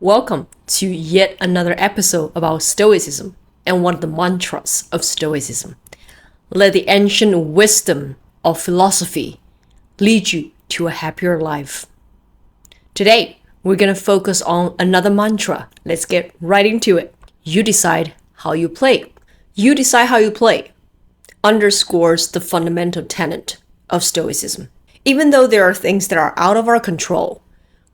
Welcome to yet another episode about Stoicism and one of the mantras of Stoicism. Let the ancient wisdom of philosophy lead you to a happier life. Today, we're going to focus on another mantra. Let's get right into it. You decide how you play. You decide how you play underscores the fundamental tenet of Stoicism. Even though there are things that are out of our control,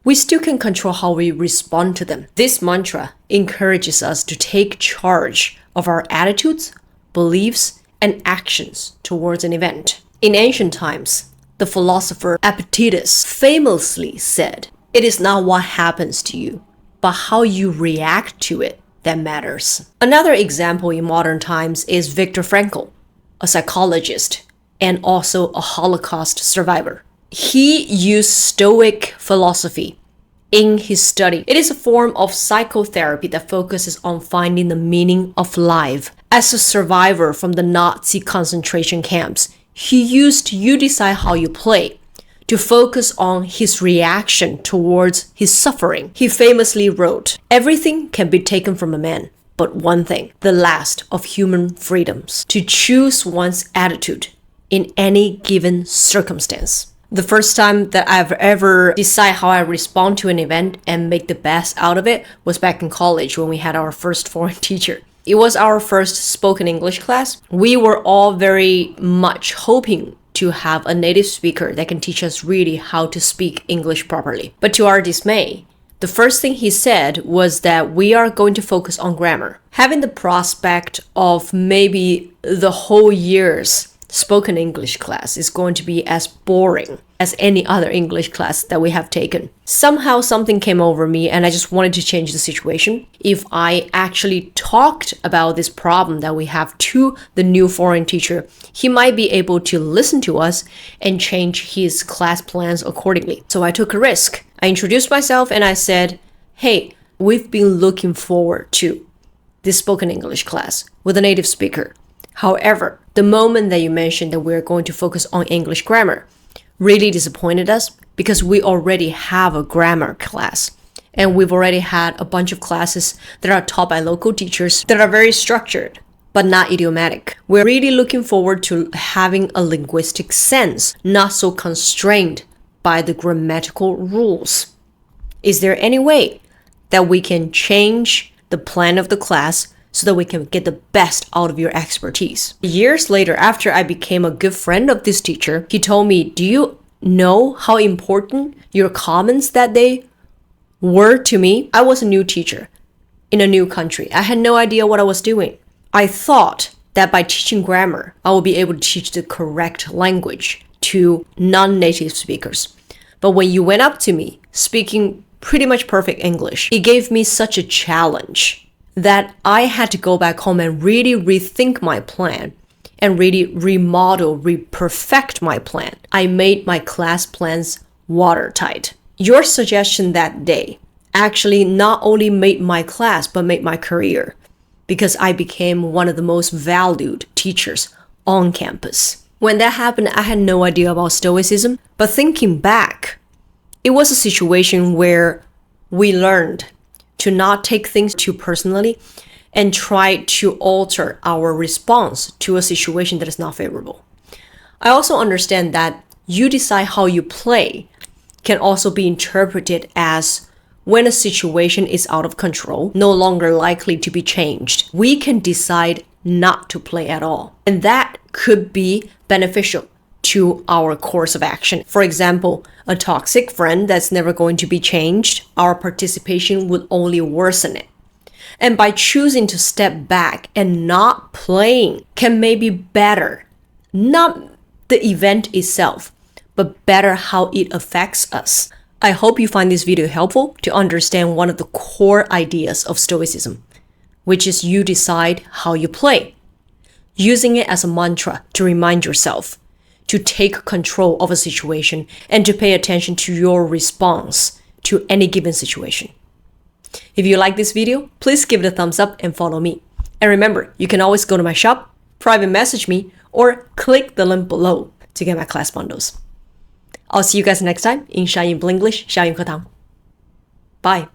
we still can control how we respond to them. This mantra encourages us to take charge of our attitudes, beliefs, and actions towards an event. In ancient times, the philosopher Epictetus famously said, "It is not what happens to you, but how you react to it that matters." Another example in modern times is Viktor Frankl, a psychologist and also a Holocaust survivor. He used Stoic philosophy in his study. It is a form of psychotherapy that focuses on finding the meaning of life. As a survivor from the Nazi concentration camps, he used "you decide how you play" to focus on his reaction towards his suffering. He famously wrote, "Everything can be taken from a man, but one thing, the last of human freedoms, to choose one's attitude in any given circumstance." The first time that I've ever decided how I respond to an event and make the best out of it was back in college when we had our first foreign teacher. It was our first spoken English class. We were all very much hoping to have a native speaker that can teach us really how to speak English properly. But to our dismay, the first thing he said was that we are going to focus on grammar. Having the prospect of maybe the whole year's spoken English class is going to be as boring as any other English class that we have taken. Somehow something came over me and I just wanted to change the situation. If I actually talked about this problem that we have to the new foreign teacher, he might be able to listen to us and change his class plans accordingly. So I took a risk. I introduced myself and I said, "Hey, we've been looking forward to this spoken English class with a native speaker. However, the moment that you mentioned that we're going to focus on English grammar really disappointed us because we already have a grammar class and we've already had a bunch of classes that are taught by local teachers that are very structured but not idiomatic. We're really looking forward to having a linguistic sense, not so constrained by the grammatical rules. Is there any way that we can change the plan of the class so that we can get the best out of your expertise?" Years later, after I became a good friend of this teacher, he told me, "Do you know how important your comments that day were to me?" I was a new teacher in a new country. I had no idea what I was doing. I thought that by teaching grammar, I would be able to teach the correct language to non-native speakers. But when you went up to me, speaking pretty much perfect English, it gave me such a challenge that I had to go back home and really rethink my plan and really remodel, re-perfect my plan. I made my class plans watertight. Your suggestion that day actually not only made my class, but made my career because I became one of the most valued teachers on campus. When that happened, I had no idea about Stoicism, but thinking back, it was a situation where we learned to not take things too personally and try to alter our response to a situation that is not favorable. I also understand that "you decide how you play" can also be interpreted as when a situation is out of control, no longer likely to be changed, we can decide not to play at all. And that could be beneficial to our course of action. For example, a toxic friend that's never going to be changed, our participation would only worsen it. And by choosing to step back and not playing can maybe better, not the event itself, but better how it affects us. I hope you find this video helpful to understand one of the core ideas of Stoicism, which is you decide how you play. Using it as a mantra to remind yourself to take control of a situation and to pay attention to your response to any given situation. If you like this video, please give it a thumbs up and follow me. And remember, you can always go to my shop, private message me, or click the link below to get my class bundles. I'll see you guys next time in 闪颖 Blinglish 小颖课堂. Bye.